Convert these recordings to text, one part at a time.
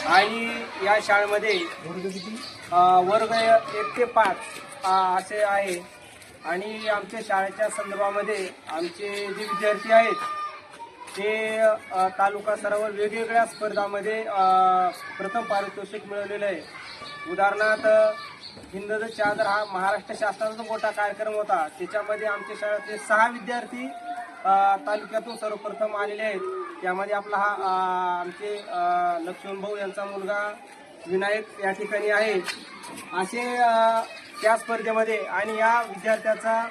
आणि या शाळेमध्ये वर्ग 1 ते 5 असे आहे। आणि आमच्या शाळेच्या संदर्भामध्ये आमचे जे विद्यार्थी आहेत ते तालुका स्तरावर वेगवेगळ्या स्पर्धांमध्ये प्रथम पारितोषिक मिळवलेलं आहे। उदाहरणार्थ हिंदद चादर हा महाराष्ट्र शासनाचा मोठा कार्यक्रम होता, त्याच्यामध्ये आमच्या शाळेतले 6 विद्यार्थी तालुक्यातून सर्वप्रथम आलेले आहेत। त्यामध्ये आपला हा आमचे लक्ष्मण भाऊ यांचा मुलगा विनायक या ठिकाणी आहे। असे त्या स्पर्धेमध्ये आणि या विद्यार्थ्याचा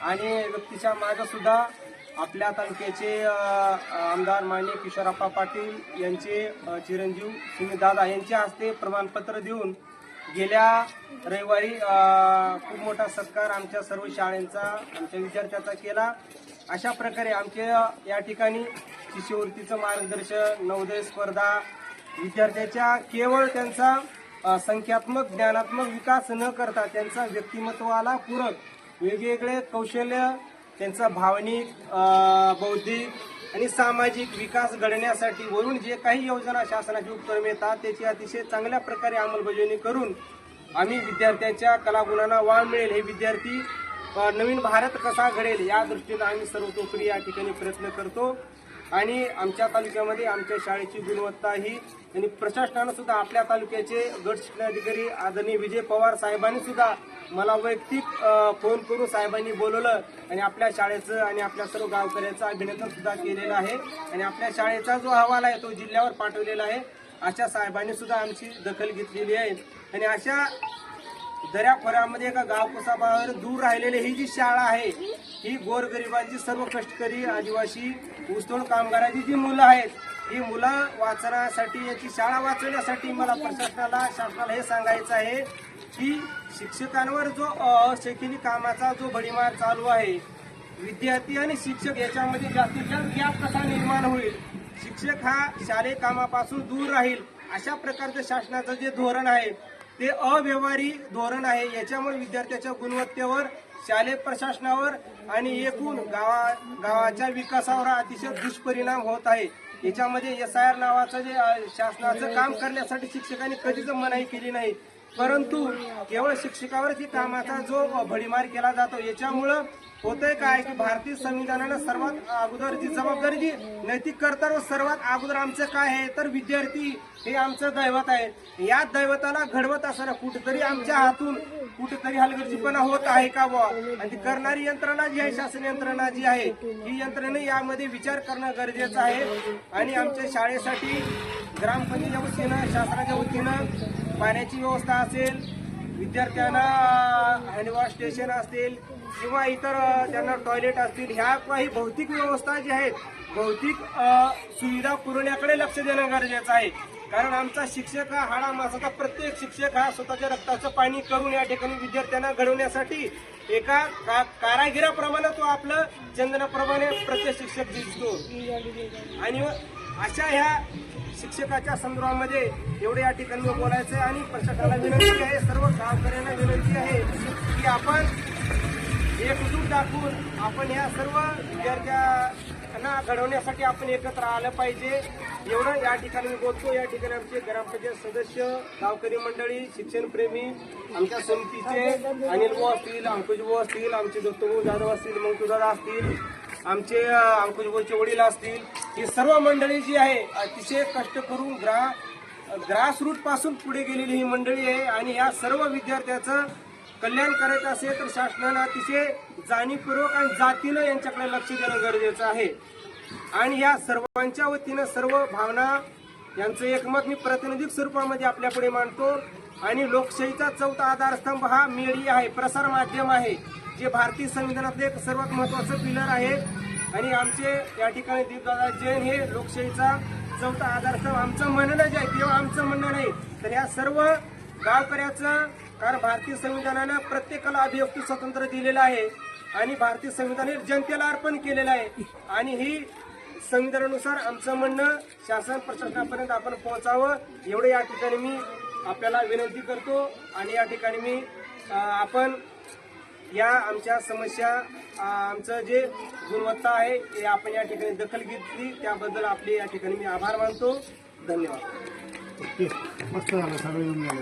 आणि व्यक्तीच्या मागे सुद्धा आपल्या तालुक्याचे आमदार माननीय किशोरप्पा पाटील यांचे चिरंजीव सुमित दादा यांच्या हस्ते प्रमाणपत्र देऊन गेल्या रविवारी खूप मोठा सत्कार आमच्या सर्व शाळांचा आमच्या विद्यार्थ्याचा केला। अशा प्रकारे आमच्या या ठिकाणी शिष्यवृत्तीचं मार्गदर्शन, नवोदय स्पर्धा, विद्यार्थ्याच्या केवळ त्यांचा संख्यात्मक ज्ञानात्मक विकास न करता त्यांचा व्यक्तिमत्वाला पूरक वेगवेगळे कौशल्य, त्यांचा भावनिक, बौद्धिक आणि सामाजिक विकास घडण्यासाठी वरून जे काही योजना शासनाची उपक्रम येतात त्याची अतिशय चांगल्या प्रकारे अंमलबजावणी करून आम्ही विद्यार्थ्यांच्या कलागुणांना वाव मिळेल, हे विद्यार्थी नवीन भारत कसा घडेल या दृष्टीने आम्ही सर्वतोपरी या ठिकाणी प्रयत्न करतो। आणि आमच्या तालुक्यामध्ये आमच्या शाळेची गुणवत्ता ही आणि प्रशासनानं सुद्धा आपल्या तालुक्याचे गट शिक्षणाधिकारी आदरणीय विजय पवार साहेबांनी सुद्धा मला वैयक्तिक फोन करून साहेबांनी बोलवलं आणि आपल्या शाळेचं आणि आपल्या सर्व गावकऱ्यांचं अभिनंदन सुद्धा केलेलं आहे। आणि आपल्या शाळेचा जो अहवाल आहे तो जिल्ह्यावर पाठवलेला आहे। अशा साहेबांनी सुद्धा आमची दखल घेतलेली आहे। आणि अशा दऱ्याखोऱ्यामध्ये एका गाव कुसाबावर दूर राहिलेली ही जी शाळा आहे ही गोरगरिबांची, सर्व कष्टकरी आदिवासी ऊसतोड कामगारांची जी मुलं आहेत ही मुलं वाचण्यासाठी, याची शाळा वाचवण्यासाठी मला प्रशासनाला, शासनाला हे सांगायचं आहे की शिक्षकांवर जो अशैक्षणिक कामाचा जो भडीमार चालू आहे, विद्यार्थी आणि शिक्षक याच्यामध्ये जास्तीत जास्त गॅप कसा निर्माण होईल, शिक्षक हा शालेय कामापासून दूर राहील, अशा प्रकारचं शासनाचं जे धोरण आहे ते अव्यवहारी धोरण आहे। याच्यामुळे विद्यार्थ्याच्या गुणवत्तेवर, शालेय प्रशासनावर आणि एकूण गावाच्या विकासावर अतिशय दुष्परिणाम होत आहे। याच्यामध्ये SIR नावाचं जे शासनाचं काम करण्यासाठी शिक्षकांनी कधीच मनाई केली नाही, परंतु केवळ शिक्षकावरच कामाचा जो भडीमार केला जातो। याच्यामुळं होतंय काय की भारतीय संविधानानं सर्वात अगोदर जी जबाबदारी, जी नैतिक कर्तव्य सर्वात अगोदर आमचं काय आहे तर विद्यार्थी हे आमचं दैवत आहे। या दैवताला घडवत असताना कुठेतरी आमच्या हातून कुठेतरी हलगर्जीपणा होत आहे का बुवा, आणि ती करणारी यंत्रणा जी आहे, शासन यंत्रणा जी आहे, ही यंत्रणा यामध्ये विचार करणं गरजेचं आहे। आणि आमच्या शाळेसाठी ग्रामपंचायतीच्या वतीनं, शासनाच्या वतीनं पाण्याची व्यवस्था असेल, विद्यार्थ्यांना हँडवॉश स्टेशन असतील किंवा इतर त्यांना टॉयलेट असतील, ह्या काही भौतिक व्यवस्था जी आहेत, भौतिक सुविधा पुरवण्याकडे लक्ष देणं गरजेचं आहे। कारण आमचा शिक्षक हा हाडामासाचा, प्रत्येक शिक्षक हा स्वतःच्या रक्ताचं पाणी करून या ठिकाणी विद्यार्थ्यांना घडवण्यासाठी एका कारागिराप्रमाणे तो आपलं चंदनाप्रमाणे प्रत्येक शिक्षक दिसतो। आणि अशा ह्या शिक्षकाच्या संदर्भामध्ये एवढे या ठिकाणी बोलायचं आहे। आणि प्रशासनाला विनंती आहे, सर्व गावकऱ्यांना विनंती आहे की आपण एकजूट दाखवून आपण या सर्व विद्यार्थ्यांना घडवण्यासाठी आपण एकत्र आलं पाहिजे, एवढं या ठिकाणी मी बोलतो। या ठिकाणी आमचे ग्रामपंचायत सदस्य, गावकरी मंडळी, शिक्षणप्रेमी, आमच्या समितीचे अनिल भाऊ असतील, अंकुश भाऊ असतील, आमचे दत्तभाऊ जाधव असतील, मंगतूदादा असतील, आमचे अंकुश भाऊचे वडील असतील, ही सर्व मंडळी जी आहे अतिशय कष्ट करून ग्रासरूट पासून पुढे गेलेली ही मंडळी आहे। आणि या सर्व विद्यार्थ्याचं कल्याण करायचं असेल तर शासनानं अतिशय जाणीवपूर्वक आणि जातीनं यांच्याकडे लक्ष देणं गरजेचं आहे। आणि या सर्वांच्या वतीनं सर्व भावना यांचं एकमत मी प्रातिनिधिक स्वरूपामध्ये आपल्यापुढे मांडतो। आणि लोकशाहीचा चौथा आधारस्तंभ हा मीडिया आहे, प्रसार माध्यम आहे, जे भारतीय संविधानातले एक सर्वात महत्वाचं पिलर आहे। आणि आमचे या ठिकाणी दीपदादा जैन हे लोकशाहीचा चौथा आधारस्तंभ, आमचं म्हणणं जे आहे केवळ आमचं म्हणणं नाही तर या सर्व गावकऱ्याचं, कारण भारतीय संविधानानं प्रत्येकाला अभिव्यक्ती स्वातंत्र्य दिलेलं आहे आणि भारतीय संविधान हे जनतेला अर्पण केलेलं आहे। आणि ही संविधानानुसार आमचं म्हणणं शासन प्रशासनापर्यंत आपण पोहोचावं, एवढं या ठिकाणी मी आपल्याला विनंती करतो। आणि या ठिकाणी मी आपण या आमच्या समस्या, आमचं जे गुणवत्ता आहे ते आपण या ठिकाणी दखल घेतली, त्याबद्दल आपले या ठिकाणी मी आभार मानतो। धन्यवाद। ओके मस्त झालं सगळं येऊन झालं